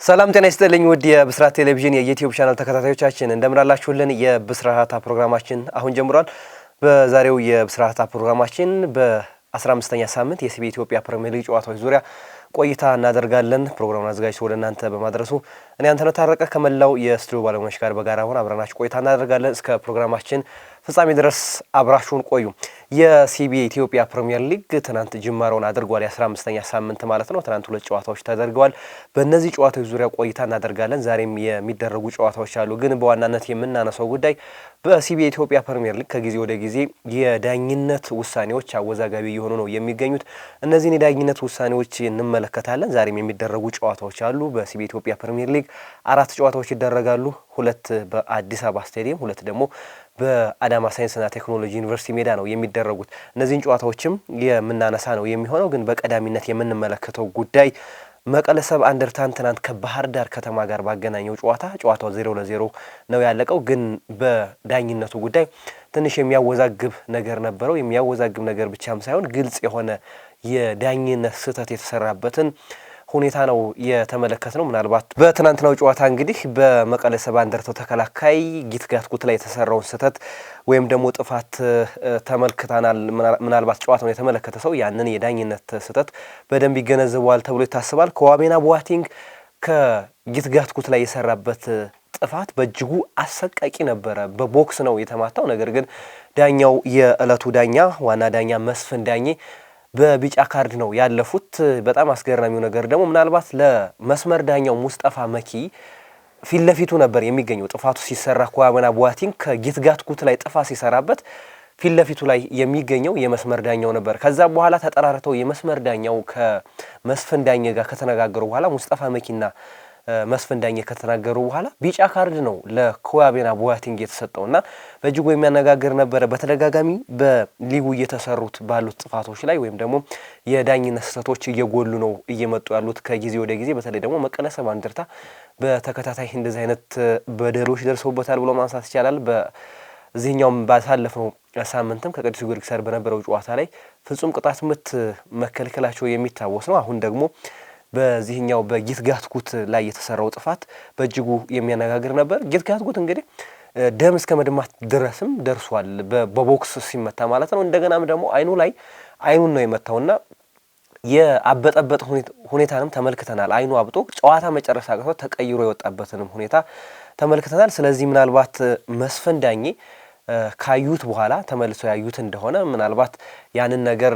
ሰላም ጤና ይስጥልኝ ውድ የብስራት ቴሌቪዥን የዩቲዩብ ቻናል ተከታታዮቻችን እንደምን አላችሁልን? የብስራታ ፕሮግራማችን አሁን ጀምሯል። በዛሬው የብስራታ ፕሮግራማችን በ15ኛ ሳምንት የሲቢ ኢትዮጵያ ፕሪሚየር ሊግ ጨዋታዎች ዙሪያ ቆይታ እናደርጋለን። ፕሮግራሙን አዘጋጅቶ ወደ እናንተ በማድረሱ እኔ አንተነህ ታረቀ ከመላው የስቱዲዮ ባለሙያዎች ጋር በጋራ ሆነን አብረናችሁ ቆይታ እናደርጋለን። እስከ ፕሮግራማችን ፍጻሜ ድረስ አብራችሁን ቆዩ። የሲቢ ኢትዮጵያ ፕሪሚየር ሊግ ትናንት ጅማሮን አድርጓል። የ15ኛ ሳምንት ማለት ነው። ትናንት ሁለት ጨዋታዎች ተደርገዋል። በእነዚህ ጨዋታዎች ዙሪያ ቆይታ እናደርጋለን። ዛሬም የሚደረጉ ጨዋታዎች አሉ። ግን በዋናነት የምናነሳው ጉዳይ በሲቢ ኢትዮጵያ ፕሪሚየር ሊግ ከጊዜ ወደ ጊዜ የዳኝነት ውሳኔዎች አወዛጋቢ እየሆኑ ነው የሚገኙት። እነዚህን የዳኝነት ውሳኔዎች እንመለከታለን። ዛሬም የሚደረጉ ጨዋታዎች አሉ። በሲቢ ኢትዮጵያ ፕሪሚየር ሊግ 4 ጨዋታዎች ይደረጋሉ። 2 በአዲስ አበባ ስታዲየም፣ 2 ደግሞ በአዳማ ሳይንስና ቴክኖሎጂ ዩኒቨርሲቲ ሜዳ ነው የሚደረጉት። እነዚህን ጨዋታዎችም የምናነሳ ነው የሚሆነው። ግን በቀዳሚነት የምንመለከተው ጉዳይ መቀለ ሰብዓ እንደርታን ትናንት ከባህር ዳር ከተማ ጋር ባገናኘው ጨዋታው 0-0 ነው ያለቀው። ግን በዳኝነቱ ጉዳይ ትንሽ የሚያወዛግብ ነገር ነበረው። የሚያወዛግብ ነገር ብቻም ሳይሆን ግልጽ የሆነ የዳኝነት ስህተት የተሰራበትን ሁኔታ ነው የተመለከትነው። ምናልባት በትናንትናው ጨዋታ እንግዲህ በመቀለ ሰብዓ እንደርታው ተከላካይ ጊትጋት ላይ የተሰራውን ስህተት ወይም ደግሞ ጥፋት ተመልክተናል። ምናልባት ጨዋታውን የተመለከተ ሰው ያንን የዳኝነት ስህተት በደንብ ይገነዘበዋል ተብሎ ይታሰባል። ከዋቤና ቦአቲንግ ከጊትጋት ላይ የሰራበት ጥፋት በእጅጉ አሰቃቂ ነበረ። በቦክስ ነው የተማታው። ነገር ግን ዳኛው የዕለቱ ዳኛ ዋና ዳኛ መስፍን ዳኜ በቢጫ ካርድ ነው ያለፉት። በጣም አስገራሚው ነገር ደግሞ ምናልባት ለመስመር ዳኛው ሙስጠፋ መኪ ፊት ለፊቱ ነበር የሚገኘው። ጥፋቱ ሲሰራ ከዋቤና ቦአቲንግ ከጊትጋት ላይ ጥፋት ሲሰራበት ፊት ለፊቱ ላይ የሚገኘው የመስመር ዳኛው ነበር። ከዛ በኋላ ተጠራርተው የመስመር ዳኛው ከመስፍን ዳኘ ጋር ከተነጋገሩ በኋላ ሙስጠፋ መኪና መስፍን ዳኘ ከተናገሩ በኋላ ቢጫ ካርድ ነው ለዋቤና ቦአቲንግ የተሰጠውና በእጅጉ የሚያነጋግር ነበረ። በተደጋጋሚ በሊጉ እየተሰሩት ባሉት ጥፋቶች ላይ ወይም ደግሞ የዳኝነት ስህተቶች እየጎሉ ነው እየመጡ ያሉት ከጊዜ ወደ ጊዜ። በተለይ ደግሞ መቀለ ሰብዓ እንደርታ በተከታታይ እንደዚህ አይነት በደሎች ደርሰውበታል ብሎ ማንሳት ይቻላል። በዚህኛውም ባሳለፍነው ሳምንትም ከቅዱስ ጊዮርጊስ ጋር በነበረው ጨዋታ ላይ ፍጹም ቅጣት ምት መከልከላቸው የሚታወስ ነው። አሁን ደግሞ በዚህኛው በጊትጋት ላይ የተሰራው ጥፋት በእጅጉ የሚያነጋግር ነበር። ጊትጋት እንግዲህ ደም እስከ መድማት ድረስም ደርሷል፣ በቦክስ ሲመታ ማለት ነው። እንደገናም ደግሞ አይኑን ነው የመታውና የአበጠበጥ ሁኔታንም ተመልክተናል። አይኑ አብጦ ጨዋታ መጨረሻ አቅቶ ተቀይሮ የወጣበትንም ሁኔታ ተመልክተናል። ስለዚህ ምናልባት መስፍን ዳኜ ካዩት በኋላ ተመልሶ ያዩት እንደሆነ ምናልባት ያንን ነገር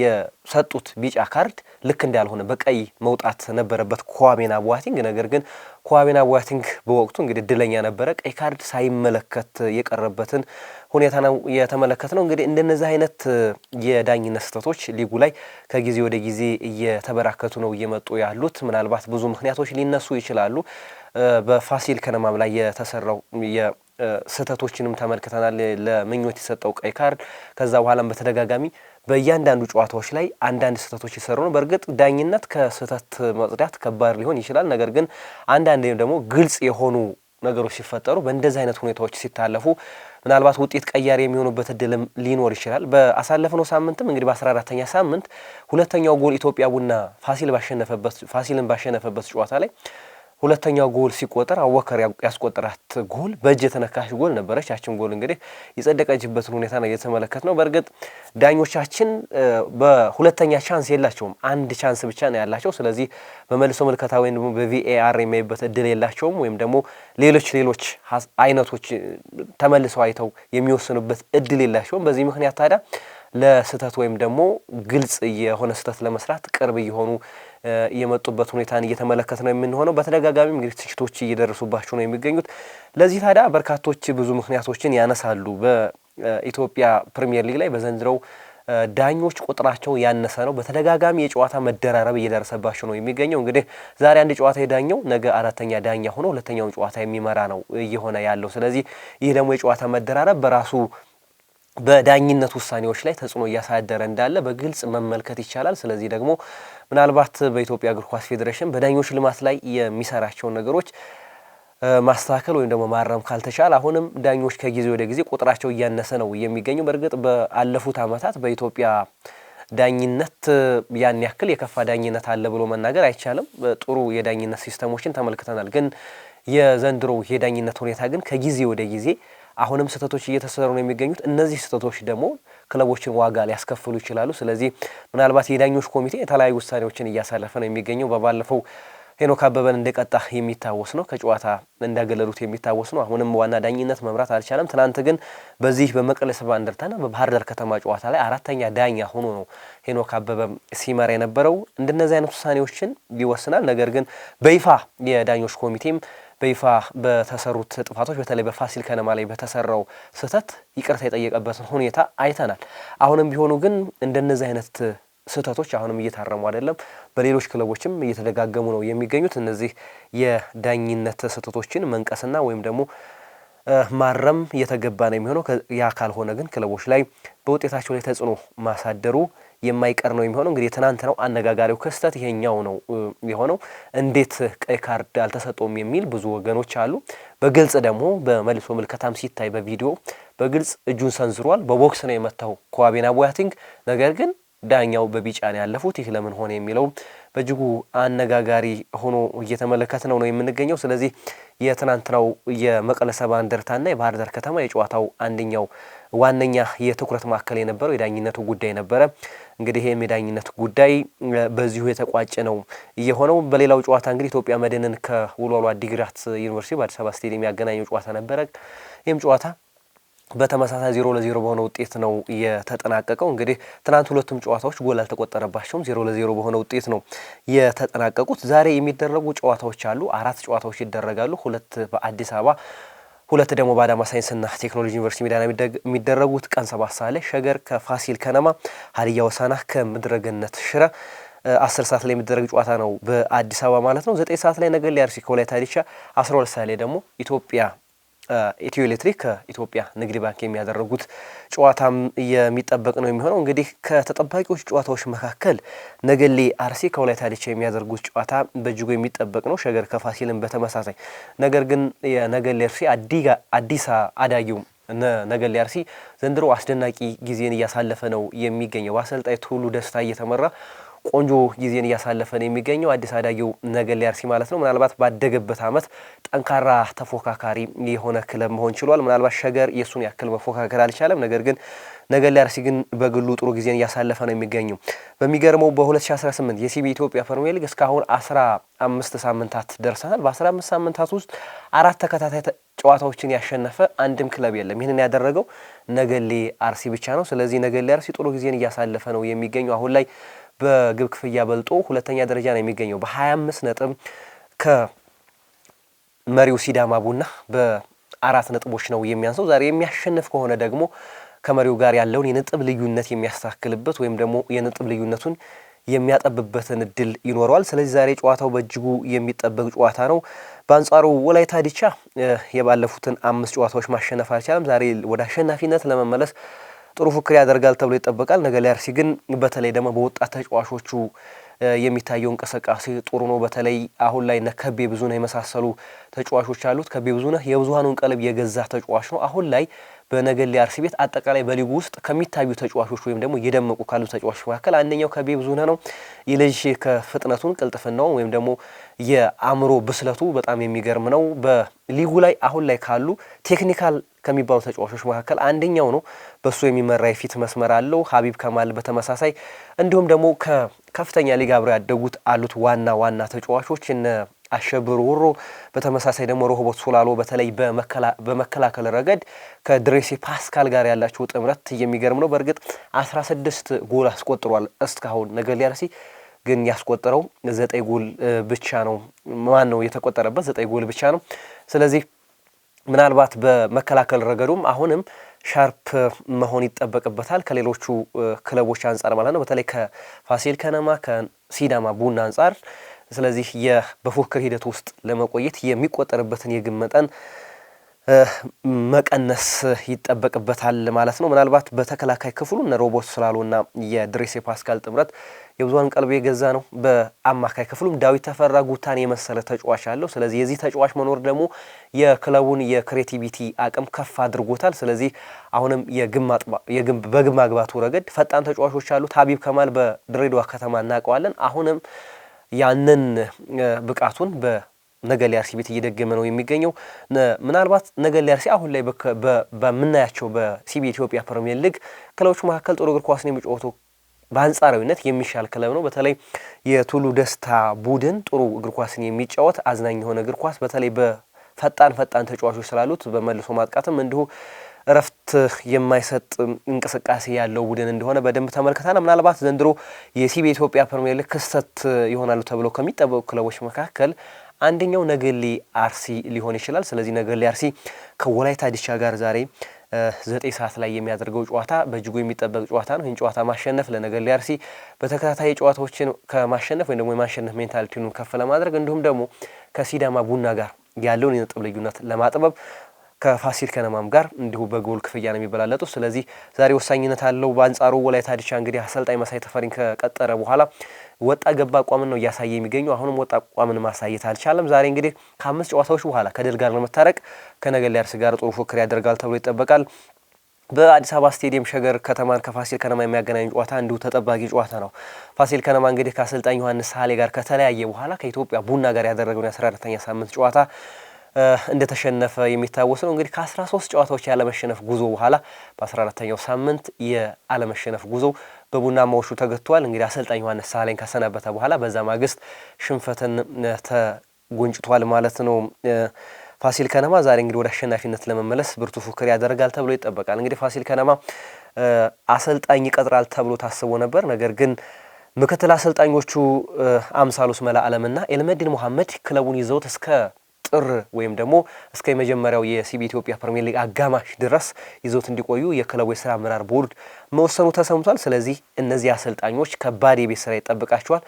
የሰጡት ቢጫ ካርድ ልክ እንዳልሆነ በቀይ መውጣት ነበረበት ከዋቤና ቦአቲንግ። ነገር ግን ከዋቤና ቦአቲንግ በወቅቱ እንግዲህ እድለኛ ነበረ፣ ቀይ ካርድ ሳይመለከት የቀረበትን ሁኔታ ነው የተመለከትነው። እንግዲህ እንደነዚህ አይነት የዳኝነት ስህተቶች ሊጉ ላይ ከጊዜ ወደ ጊዜ እየተበራከቱ ነው እየመጡ ያሉት። ምናልባት ብዙ ምክንያቶች ሊነሱ ይችላሉ። በፋሲል ከነማም ላይ የተሰራው ስህተቶችንም ተመልክተናል። ለምኞት የሰጠው ቀይ ካርድ፣ ከዛ በኋላም በተደጋጋሚ በእያንዳንዱ ጨዋታዎች ላይ አንዳንድ ስህተቶች ይሰሩ ነው። በእርግጥ ዳኝነት ከስህተት መጽዳት ከባድ ሊሆን ይችላል። ነገር ግን አንዳንዴም ደግሞ ግልጽ የሆኑ ነገሮች ሲፈጠሩ በእንደዚህ አይነት ሁኔታዎች ሲታለፉ ምናልባት ውጤት ቀያሪ የሚሆኑበት እድልም ሊኖር ይችላል። በአሳለፍነው ሳምንትም እንግዲህ በ14ኛ ሳምንት ሁለተኛው ጎል ኢትዮጵያ ቡና ፋሲልን ባሸነፈበት ጨዋታ ላይ ሁለተኛው ጎል ሲቆጠር አወከር ያስቆጠራት ጎል በእጅ የተነካሽ ጎል ነበረች። ያችን ጎል እንግዲህ የጸደቀችበትን ሁኔታ ነው የተመለከትነው። በእርግጥ ዳኞቻችን በሁለተኛ ቻንስ የላቸውም፣ አንድ ቻንስ ብቻ ነው ያላቸው። ስለዚህ በመልሶ ምልከታ ወይም ደግሞ በቪኤአር የሚያዩበት እድል የላቸውም፣ ወይም ደግሞ ሌሎች አይነቶች ተመልሰው አይተው የሚወስኑበት እድል የላቸውም። በዚህ ምክንያት ታዲያ ለስህተት ወይም ደግሞ ግልጽ የሆነ ስህተት ለመስራት ቅርብ እየሆኑ የመጡበት ሁኔታን እየተመለከት ነው የምንሆነው። በተደጋጋሚ እንግዲህ ትችቶች እየደረሱባቸው ነው የሚገኙት። ለዚህ ታዲያ በርካቶች ብዙ ምክንያቶችን ያነሳሉ። በኢትዮጵያ ፕሪሚየር ሊግ ላይ በዘንድሮው ዳኞች ቁጥራቸው ያነሰ ነው። በተደጋጋሚ የጨዋታ መደራረብ እየደረሰባቸው ነው የሚገኘው። እንግዲህ ዛሬ አንድ ጨዋታ የዳኘው ነገ አራተኛ ዳኛ ሆኖ ሁለተኛውን ጨዋታ የሚመራ ነው እየሆነ ያለው። ስለዚህ ይህ ደግሞ የጨዋታ መደራረብ በራሱ በዳኝነት ውሳኔዎች ላይ ተጽዕኖ እያሳደረ እንዳለ በግልጽ መመልከት ይቻላል። ስለዚህ ደግሞ ምናልባት በኢትዮጵያ እግር ኳስ ፌዴሬሽን በዳኞች ልማት ላይ የሚሰራቸውን ነገሮች ማስተካከል ወይም ደግሞ ማረም ካልተቻለ አሁንም ዳኞች ከጊዜ ወደ ጊዜ ቁጥራቸው እያነሰ ነው የሚገኘው። በእርግጥ በአለፉት ዓመታት በኢትዮጵያ ዳኝነት ያን ያክል የከፋ ዳኝነት አለ ብሎ መናገር አይቻልም። ጥሩ የዳኝነት ሲስተሞችን ተመልክተናል። ግን የዘንድሮ የዳኝነት ሁኔታ ግን ከጊዜ ወደ ጊዜ አሁንም ስህተቶች እየተሰሩ ነው የሚገኙት። እነዚህ ስህተቶች ደግሞ ክለቦችን ዋጋ ሊያስከፍሉ ይችላሉ። ስለዚህ ምናልባት የዳኞች ኮሚቴ የተለያዩ ውሳኔዎችን እያሳለፈ ነው የሚገኘው። በባለፈው ሄኖክ አበበን እንደቀጣ የሚታወስ ነው፣ ከጨዋታ እንዳገለሉት የሚታወስ ነው። አሁንም ዋና ዳኝነት መምራት አልቻለም። ትናንት ግን በዚህ በመቀለ ሰባ እንደርታና በባህር ዳር ከተማ ጨዋታ ላይ አራተኛ ዳኛ ሆኖ ነው ሄኖክ አበበ ሲመራ የነበረው። እንደነዚህ አይነት ውሳኔዎችን ይወስናል። ነገር ግን በይፋ የዳኞች ኮሚቴም በይፋ በተሰሩት ጥፋቶች በተለይ በፋሲል ከነማ ላይ በተሰራው ስህተት ይቅርታ የጠየቀበትን ሁኔታ አይተናል። አሁንም ቢሆኑ ግን እንደነዚህ አይነት ስህተቶች አሁንም እየታረሙ አይደለም። በሌሎች ክለቦችም እየተደጋገሙ ነው የሚገኙት። እነዚህ የዳኝነት ስህተቶችን መንቀስና ወይም ደግሞ ማረም እየተገባ ነው የሚሆነው። ያ ካልሆነ ግን ክለቦች ላይ በውጤታቸው ላይ ተጽዕኖ ማሳደሩ የማይቀር ነው የሚሆነው። እንግዲህ ትናንትናው አነጋጋሪው ክስተት ይሄኛው ነው የሆነው። እንዴት ቀይ ካርድ አልተሰጠውም የሚል ብዙ ወገኖች አሉ። በግልጽ ደግሞ በመልሶ ምልከታም ሲታይ በቪዲዮ በግልጽ እጁን ሰንዝሯል። በቦክስ ነው የመታው ከዋቤና ቦያቲንግ። ነገር ግን ዳኛው በቢጫ ነው ያለፉት። ይህ ለምን ሆነ የሚለው በእጅጉ አነጋጋሪ ሆኖ እየተመለከት ነው የምንገኘው። ስለዚህ የትናንትናው የመቀለ ሰባ እንደርታና የባህር ዳር ከተማ የጨዋታው አንደኛው ዋነኛ የትኩረት ማዕከል የነበረው የዳኝነቱ ጉዳይ ነበረ። እንግዲህ ይህም የዳኝነት ጉዳይ በዚሁ የተቋጨ ነው የሆነው። በሌላው ጨዋታ እንግዲህ ኢትዮጵያ መድንን ከወልዋሎ ዓዲግራት ዩኒቨርሲቲ በአዲስ አበባ ስቴዲየም ያገናኘው ጨዋታ ነበረ። ይህም ጨዋታ በተመሳሳይ 0-0 በሆነ ውጤት ነው የተጠናቀቀው። እንግዲህ ትናንት ሁለቱም ጨዋታዎች ጎል አልተቆጠረባቸውም። 0-0 በሆነ ውጤት ነው የተጠናቀቁት። ዛሬ የሚደረጉ ጨዋታዎች አሉ። 4 ጨዋታዎች ይደረጋሉ። 2 በአዲስ አበባ፣ 2 ደግሞ በአዳማ ሳይንስና ቴክኖሎጂ ዩኒቨርሲቲ ሜዳ የሚደረጉት ቀን 7 ሰዓት ላይ ሸገር ከፋሲል ከነማ፣ ሀዲያ ሆሳዕና ከምድረገነት ሽረ 10 ሰዓት ላይ የሚደረግ ጨዋታ ነው በአዲስ አበባ ማለት ነው። 9 ሰዓት ላይ ነገሌ አርሲ ከወላይታ ዲቻ፣ 12 ሰዓት ላይ ደግሞ ኢትዮ ኤሌክትሪክ ከኢትዮጵያ ንግድ ባንክ የሚያደርጉት ጨዋታም የሚጠበቅ ነው የሚሆነው። እንግዲህ ከተጠባቂዎች ጨዋታዎች መካከል ነገሌ አርሲ ከወላይታ ዲቻ የሚያደርጉት ጨዋታ በእጅጉ የሚጠበቅ ነው። ሸገር ከፋሲልን በተመሳሳይ። ነገር ግን የነገሌ አርሲ አዲስ አዳጊው ነገሌ አርሲ ዘንድሮ አስደናቂ ጊዜን እያሳለፈ ነው የሚገኘው። በአሰልጣኝ ቱሉ ደስታ እየተመራ ቆንጆ ጊዜን እያሳለፈ ነው የሚገኘው አዲስ አዳጊው ነገሌ አርሲ ማለት ነው። ምናልባት ባደገበት ዓመት ጠንካራ ተፎካካሪ የሆነ ክለብ መሆን ችሏል። ምናልባት ሸገር የሱን ያክል መፎካከር አልቻለም። ነገር ግን ነገሌ አርሲ ግን በግሉ ጥሩ ጊዜን እያሳለፈ ነው የሚገኘው። በሚገርመው በ2018 የሲቢ ኢትዮጵያ ፕሪሚየር ሊግ እስካሁን 15 ሳምንታት ደርሰናል። በ15 ሳምንታት ውስጥ 4 ተከታታይ ጨዋታዎችን ያሸነፈ አንድም ክለብ የለም። ይህንን ያደረገው ነገሌ አርሲ ብቻ ነው። ስለዚህ ነገሌ አርሲ ጥሩ ጊዜን እያሳለፈ ነው የሚገኘው። አሁን ላይ በግብ ክፍያ በልጦ ሁለተኛ ደረጃ ነው የሚገኘው በ25 ነጥብ ከመሪው ሲዳማ ቡና በ4 ነጥቦች ነው የሚያንሰው። ዛሬ የሚያሸንፍ ከሆነ ደግሞ ከመሪው ጋር ያለውን የነጥብ ልዩነት የሚያስተካክልበት ወይም ደግሞ የነጥብ ልዩነቱን የሚያጠብበትን እድል ይኖረዋል። ስለዚህ ዛሬ ጨዋታው በእጅጉ የሚጠበቅ ጨዋታ ነው። በአንጻሩ ወላይታ ዲቻ የባለፉትን 5 ጨዋታዎች ማሸነፍ አልቻለም። ዛሬ ወደ አሸናፊነት ለመመለስ ጥሩ ፉክክር ያደርጋል ተብሎ ይጠበቃል። ነገሌ አርሲ ግን በተለይ ደግሞ በወጣት ተጫዋቾቹ የሚታየው እንቅስቃሴ ጥሩ ነው። በተለይ አሁን ላይ ከቤ ብዙነህ የመሳሰሉ ተጫዋቾች አሉት። ከቤ ብዙነህ የብዙሃኑን ቀልብ የገዛ ተጫዋች ነው። አሁን ላይ በነገሌ አርሲ ቤት አጠቃላይ በሊጉ ውስጥ ከሚታዩ ተጫዋቾች ወይም ደግሞ እየደመቁ ካሉ ተጫዋቾች መካከል አንደኛው ከቤ ብዙነህ ነው። ይህ ልጅ ከፍጥነቱን ቅልጥፍናውን ወይም ደግሞ የአእምሮ ብስለቱ በጣም የሚገርም ነው። በሊጉ ላይ አሁን ላይ ካሉ ቴክኒካል ከሚባሉ ተጫዋቾች መካከል አንደኛው ነው። በሱ የሚመራ የፊት መስመር አለው። ሀቢብ ከማል በተመሳሳይ እንዲሁም ደግሞ ከከፍተኛ ሊግ አብረው ያደጉት አሉት ዋና ተጫዋቾች እነ አሸብር ወሮ በተመሳሳይ ደግሞ ሮሆቦት ሶላሎ በተለይ በመከላከል ረገድ ከድሬሲ ፓስካል ጋር ያላቸው ጥምረት የሚገርም ነው። በእርግጥ 16 ጎል አስቆጥሯል እስካሁን ነገሌ አርሲ ግን ያስቆጠረው 9 ጎል ብቻ ነው። የተቆጠረበት 9 ጎል ብቻ ነው። ስለዚህ ምናልባት በመከላከል ረገዱም አሁንም ሻርፕ መሆን ይጠበቅበታል ከሌሎቹ ክለቦች አንጻር ማለት ነው። በተለይ ከፋሲል ከነማ ከሲዳማ ቡና አንጻር። ስለዚህ በፉክክር ሂደት ውስጥ ለመቆየት የሚቆጠርበትን የግብ መጠን መቀነስ ይጠበቅበታል ማለት ነው። ምናልባት በተከላካይ ክፍሉ እነ ሮቦት ስላሉና የድሬስ ፓስካል ጥምረት የብዙሃን ቀልብ የገዛ ነው። በአማካይ ክፍሉም ዳዊት ተፈራ ጉታን የመሰለ ተጫዋች አለው። ስለዚህ የዚህ ተጫዋች መኖር ደግሞ የክለቡን የክሬቲቪቲ አቅም ከፍ አድርጎታል። ስለዚህ አሁንም በግብ ማግባቱ ረገድ ፈጣን ተጫዋቾች አሉት። ሀቢብ ከማል በድሬዳዋ ከተማ እናውቀዋለን። አሁንም ያንን ብቃቱን ነገሌ አርሲ ቤት እየደገመ ነው የሚገኘው። ምናልባት ነገሌ አርሲ አሁን ላይ በምናያቸው በሲቢ ኢትዮጵያ ፕሪሚየር ሊግ ክለቦች መካከል ጥሩ እግር ኳስ ነው የሚጫወተው በአንጻራዊነት የሚሻል ክለብ ነው። በተለይ የቱሉ ደስታ ቡድን ጥሩ እግር ኳስን የሚጫወት አዝናኝ የሆነ እግር ኳስ በተለይ በፈጣን ተጫዋቾች ስላሉት በመልሶ ማጥቃትም እንዲሁ እረፍት የማይሰጥ እንቅስቃሴ ያለው ቡድን እንደሆነ በደንብ ተመልክተናል። ምናልባት ዘንድሮ የሲቢ ኢትዮጵያ ፕሪሚየር ሊግ ክስተት ይሆናሉ ተብለው ከሚጠበቁ ክለቦች መካከል አንደኛው ነገሌ አርሲ ሊሆን ይችላል። ስለዚህ ነገሌ አርሲ ከወላይታ ዲቻ ጋር ዛሬ 9 ሰዓት ላይ የሚያደርገው ጨዋታ በእጅጉ የሚጠበቅ ጨዋታ ነው። ይህን ጨዋታ ማሸነፍ ለነገሌ አርሲ በተከታታይ ጨዋታዎችን ከማሸነፍ ወይም ደግሞ የማሸነፍ ሜንታሊቲውን ከፍ ለማድረግ እንዲሁም ደግሞ ከሲዳማ ቡና ጋር ያለውን የነጥብ ልዩነት ለማጥበብ ከፋሲል ከነማም ጋር እንዲሁ በጎል ክፍያ ነው የሚበላለጡ። ስለዚህ ዛሬ ወሳኝነት አለው። በአንጻሩ ወላይታ ዲቻ እንግዲህ አሰልጣኝ መሳይ ተፈሪን ከቀጠረ በኋላ ወጣ ገባ አቋምን ነው እያሳየ የሚገኘው። አሁንም ወጣ አቋምን ማሳየት አልቻለም። ዛሬ እንግዲህ ከ5 ጨዋታዎች በኋላ ከድል ጋር ለመታረቅ ከነገሌ አርሲ ጋር ጥሩ ፉክክር ያደርጋል ተብሎ ይጠበቃል። በአዲስ አበባ ስቴዲየም ሸገር ከተማን ከፋሲል ከነማ የሚያገናኝ ጨዋታ እንዲሁ ተጠባቂ ጨዋታ ነው። ፋሲል ከነማ እንግዲህ ከአሰልጣኝ ዮሐንስ ሳሌ ጋር ከተለያየ በኋላ ከኢትዮጵያ ቡና ጋር ያደረገውን የ14ኛ ሳምንት ጨዋታ እንደተሸነፈ የሚታወስ ነው። እንግዲህ ከ13 ጨዋታዎች ያለመሸነፍ ጉዞ በኋላ በ14ኛው ሳምንት የአለመሸነፍ ጉዞ በቡናማዎቹ ተገቷል። እንግዲህ አሰልጣኝ ዮሐንስ ሳሌን ካሰናበተ በኋላ በዛ ማግስት ሽንፈትን ተጎንጭቷል ማለት ነው። ፋሲል ከነማ ዛሬ እንግዲህ ወደ አሸናፊነት ለመመለስ ብርቱ ፉክክር ያደርጋል ተብሎ ይጠበቃል። እንግዲህ ፋሲል ከነማ አሰልጣኝ ይቀጥራል ተብሎ ታስቦ ነበር። ነገር ግን ምክትል አሰልጣኞቹ አምሳሉስ መላአለምና ኤልመዲን መሐመድ ክለቡን ይዘውት እስከ ጥር ወይም ደግሞ እስከ የመጀመሪያው የሲቢ ኢትዮጵያ ፕሪሚየር ሊግ አጋማሽ ድረስ ይዘውት እንዲቆዩ የክለቡ የስራ አመራር ቦርድ መወሰኑ ተሰምቷል። ስለዚህ እነዚህ አሰልጣኞች ከባድ የቤት ስራ ይጠብቃቸዋል።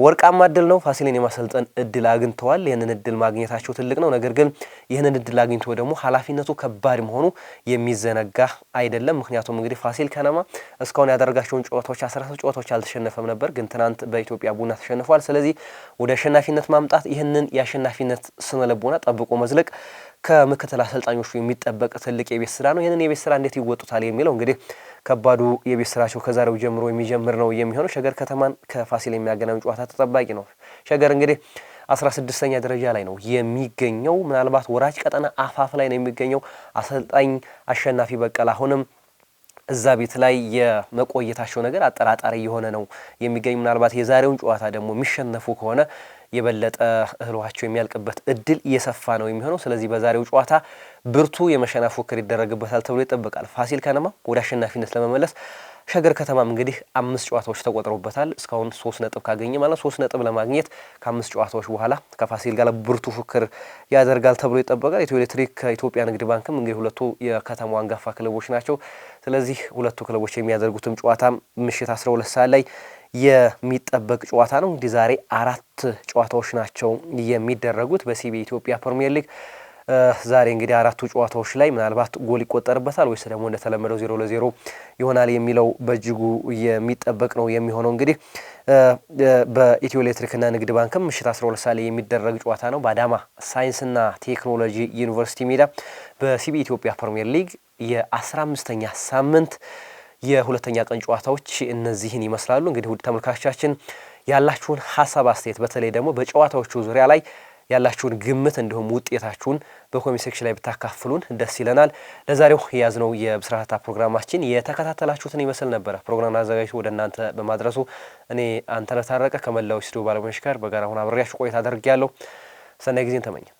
ወርቃማ እድል ነው። ፋሲልን የማሰልጠን እድል አግኝተዋል። ይህንን እድል ማግኘታቸው ትልቅ ነው። ነገር ግን ይህንን እድል አግኝቶ ደግሞ ኃላፊነቱ ከባድ መሆኑ የሚዘነጋ አይደለም። ምክንያቱም እንግዲህ ፋሲል ከነማ እስካሁን ያደረጋቸውን ጨዋታዎች 13 ጨዋታዎች አልተሸነፈም ነበር፣ ግን ትናንት በኢትዮጵያ ቡና ተሸንፏል። ስለዚህ ወደ አሸናፊነት ማምጣት ይህንን የአሸናፊነት ስነ ልቦና ጠብቆ መዝለቅ ከምክትል አሰልጣኞቹ የሚጠበቅ ትልቅ የቤት ስራ ነው። ይህንን የቤት ስራ እንዴት ይወጡታል የሚለው እንግዲህ ከባዱ የቤት ስራቸው ከዛሬው ጀምሮ የሚጀምር ነው የሚሆነው። ሸገር ከተማን ከፋሲል የሚያገናኙ ጨዋታ ተጠባቂ ነው። ሸገር እንግዲህ 16ኛ ደረጃ ላይ ነው የሚገኘው። ምናልባት ወራጅ ቀጠና አፋፍ ላይ ነው የሚገኘው። አሰልጣኝ አሸናፊ በቀለ አሁንም እዛ ቤት ላይ የመቆየታቸው ነገር አጠራጣሪ የሆነ ነው የሚገኝ። ምናልባት የዛሬውን ጨዋታ ደግሞ የሚሸነፉ ከሆነ የበለጠ እህሏቸው የሚያልቅበት እድል እየሰፋ ነው የሚሆነው። ስለዚህ በዛሬው ጨዋታ ብርቱ የመሸነፍ ፉክክር ይደረግበታል ተብሎ ይጠበቃል። ፋሲል ከነማ ወደ አሸናፊነት ለመመለስ ሸገር ከተማም እንግዲህ 5 ጨዋታዎች ተቆጥረውበታል። እስካሁን 3 ነጥብ ካገኘ ማለት 3 ነጥብ ለማግኘት ከ5 ጨዋታዎች በኋላ ከፋሲል ጋር ብርቱ ፉክክር ያደርጋል ተብሎ ይጠበቃል። ኢትዮ ኤሌክትሪክ ከኢትዮጵያ ንግድ ባንክም እንግዲህ ሁለቱ የከተማው አንጋፋ ክለቦች ናቸው። ስለዚህ ሁለቱ ክለቦች የሚያደርጉትም ጨዋታ ምሽት 12 ሰዓት ላይ የሚጠበቅ ጨዋታ ነው። እንግዲህ ዛሬ 4 ጨዋታዎች ናቸው የሚደረጉት በሲቢ ኢትዮጵያ ፕሪሚየር ሊግ። ዛሬ እንግዲህ 4ቱ ጨዋታዎች ላይ ምናልባት ጎል ይቆጠርበታል ወይስ ደግሞ እንደተለመደው 0-0 ይሆናል የሚለው በእጅጉ የሚጠበቅ ነው የሚሆነው። እንግዲህ በኢትዮ ኤሌክትሪክና ንግድ ባንክም ምሽት 12 ሰዓት ላይ የሚደረግ ጨዋታ ነው። በአዳማ ሳይንስና ቴክኖሎጂ ዩኒቨርሲቲ ሜዳ በሲቢ ኢትዮጵያ ፕሪሚየር ሊግ የ15ኛ ሳምንት የሁለተኛ ቀን ጨዋታዎች እነዚህን ይመስላሉ። እንግዲህ ውድ ተመልካቾቻችን ያላችሁን ሀሳብ አስተያየት፣ በተለይ ደግሞ በጨዋታዎቹ ዙሪያ ላይ ያላችሁን ግምት እንዲሁም ውጤታችሁን በኮሜንት ሴክሽን ላይ ብታካፍሉን ደስ ይለናል። ለዛሬው የያዝነው የብስራታ ፕሮግራማችን የተከታተላችሁትን ይመስል ነበረ። ፕሮግራም አዘጋጅቶ ወደ እናንተ በማድረሱ እኔ አንተነህ ታረቀ ከመላው ስቱዲዮ ባለሙያዎች ጋር በጋራ ሆነን አብሬያችሁ ቆይታ አድርጌያለሁ። ሰናይ ጊዜን ተመኘ።